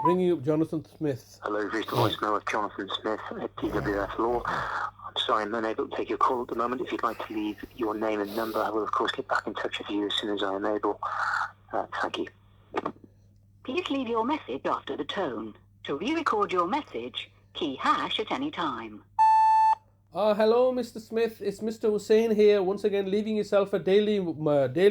Ringing up Jonathan Smith. Hello, you've reached the voicemail of Jonathan Smith at DWF Law. I'm sorry I'm unable to take your call at the moment. If you'd like to leave your name and number, I will of course get back in touch with you as soon as I am able. Thank you. Please leave your message after the tone. To re-record your message, key hash at any time. Hello, Mr. Smith. It's Mr. Hussain here. Once again, leaving yourself a daily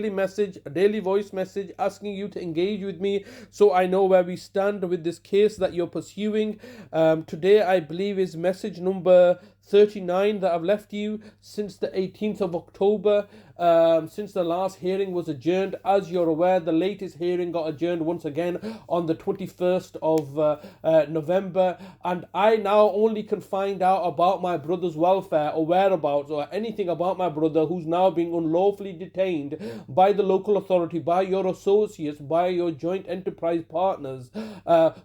message, a daily voice message, asking you to engage with me so I know where we stand with this case that you're pursuing. Today, I believe, is message number 39 that I've left you since the 18th of October. Since the last hearing was adjourned. As you're aware, the latest hearing got adjourned once again on the 21st of November, and I now only can find out about my brother's welfare or whereabouts or anything about my brother, who's now being unlawfully detained by the local authority, by your associates, by your joint enterprise partners,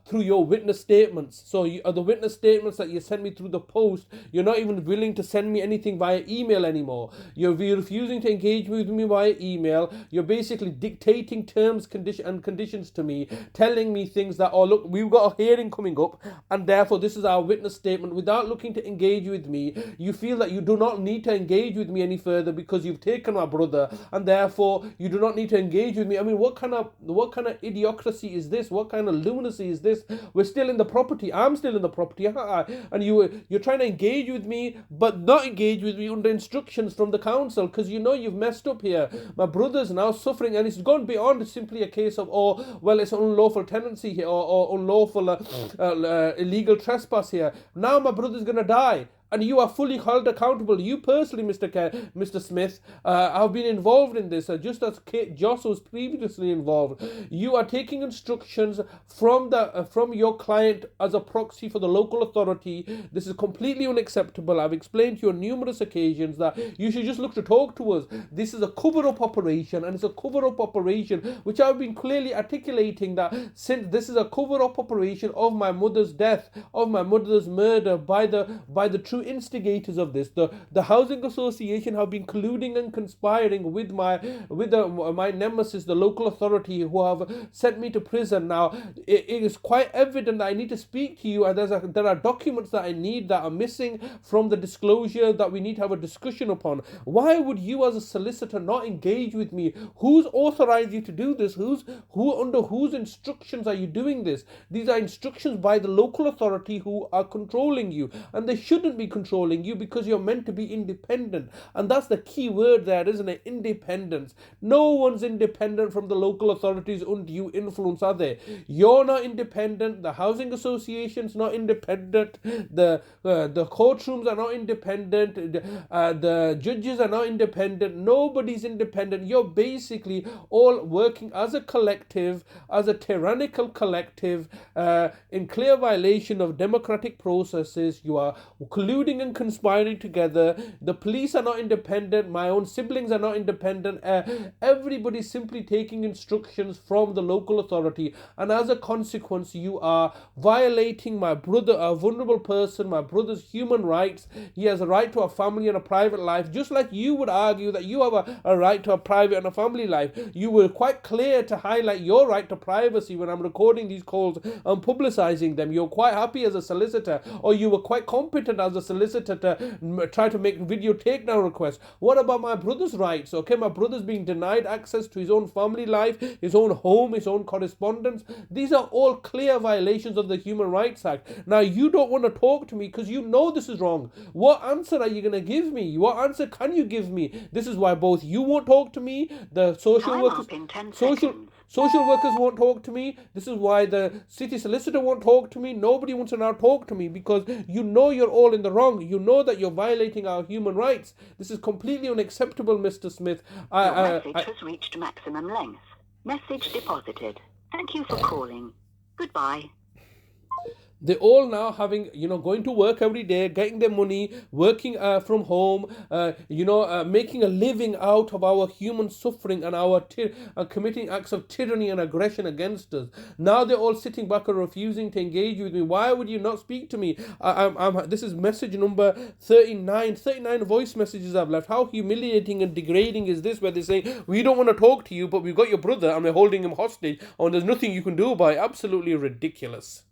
through your witness statements. So the witness statements that you sent me through the post, you're not even willing to send me anything via email anymore. You're refusing to engage with me via email. You're basically dictating terms and conditions to me, telling me things that, oh look, we've got a hearing coming up and therefore this is our witness statement, without looking to engage with me. You feel that you do not need to engage with me any further because you've taken my brother and therefore you do not need to engage with me. I mean, what kind of idiocracy is this? What kind of lunacy is this? We're still in the property. I'm still in the property, and you're trying to engage with me but not engage with me under instructions from the council, because you know you've messed up here. My brother's now suffering, and it's gone beyond simply a case of, oh well, it's unlawful tenancy here or unlawful illegal trespass here. Now my brother's gonna die, and you are fully held accountable. You personally, Mr. Smith, have been involved in this, just as Kate Joss was previously involved. You are taking instructions from your client as a proxy for the local authority. This is completely unacceptable. I've explained to you on numerous occasions that you should just look to talk to us. This is a cover-up operation, and it's a cover-up operation which I've been clearly articulating, that since this is a cover-up operation of my mother's death, of my mother's murder by the true instigators of this. The housing association have been colluding and conspiring with my nemesis, the local authority, who have sent me to prison. Now it is quite evident that I need to speak to you, and there are documents that I need that are missing from the disclosure that we need to have a discussion upon. Why would you as a solicitor not engage with me? Who's authorized you to do this? Under whose instructions are you doing this? These are instructions by the local authority who are controlling you, and they shouldn't be controlling you because you're meant to be independent. And that's the key word there, isn't it? Independence. No one's independent from the local authorities' undue influence, are they? You're not independent. The housing association's not independent. The courtrooms are not independent. The judges are not independent. Nobody's independent. You're basically all working as a collective, as a tyrannical collective, in clear violation of democratic processes. You are colluding and conspiring together. The police are not independent. My own siblings are not independent. Everybody's simply taking instructions from the local authority, and as a consequence, you are violating my brother, a vulnerable person, my brother's human rights. He has a right to a family and a private life, just like you would argue that you have a right to a private and a family life. You were quite clear to highlight your right to privacy when I'm recording these calls and publicizing them. You're quite happy as a solicitor, or you were quite competent as a solicitor to try to make video takedown requests. What about my brother's rights? Okay, my brother's being denied access to his own family life, his own home, his own correspondence. These are all clear violations of the Human Rights Act. Now, you don't want to talk to me because you know this is wrong. What answer are you going to give me? What answer can you give me? This is why both you won't talk to me, the social workers won't talk to me. This is why the city solicitor won't talk to me. Nobody wants to now talk to me because you know you're all in the wrong. You know that you're violating our human rights. This is completely unacceptable, Mr. Smith. Your message has reached maximum length. Message deposited. Thank you for calling. Goodbye. They're all now having, going to work every day, getting their money, working from home, making a living out of our human suffering and our committing acts of tyranny and aggression against us. Now they're all sitting back and refusing to engage with me. Why would you not speak to me? This is message number 39 voice messages I've left. How humiliating and degrading is this, where they're saying, we don't want to talk to you, but we've got your brother and we're holding him hostage and there's nothing you can do about it. Absolutely ridiculous.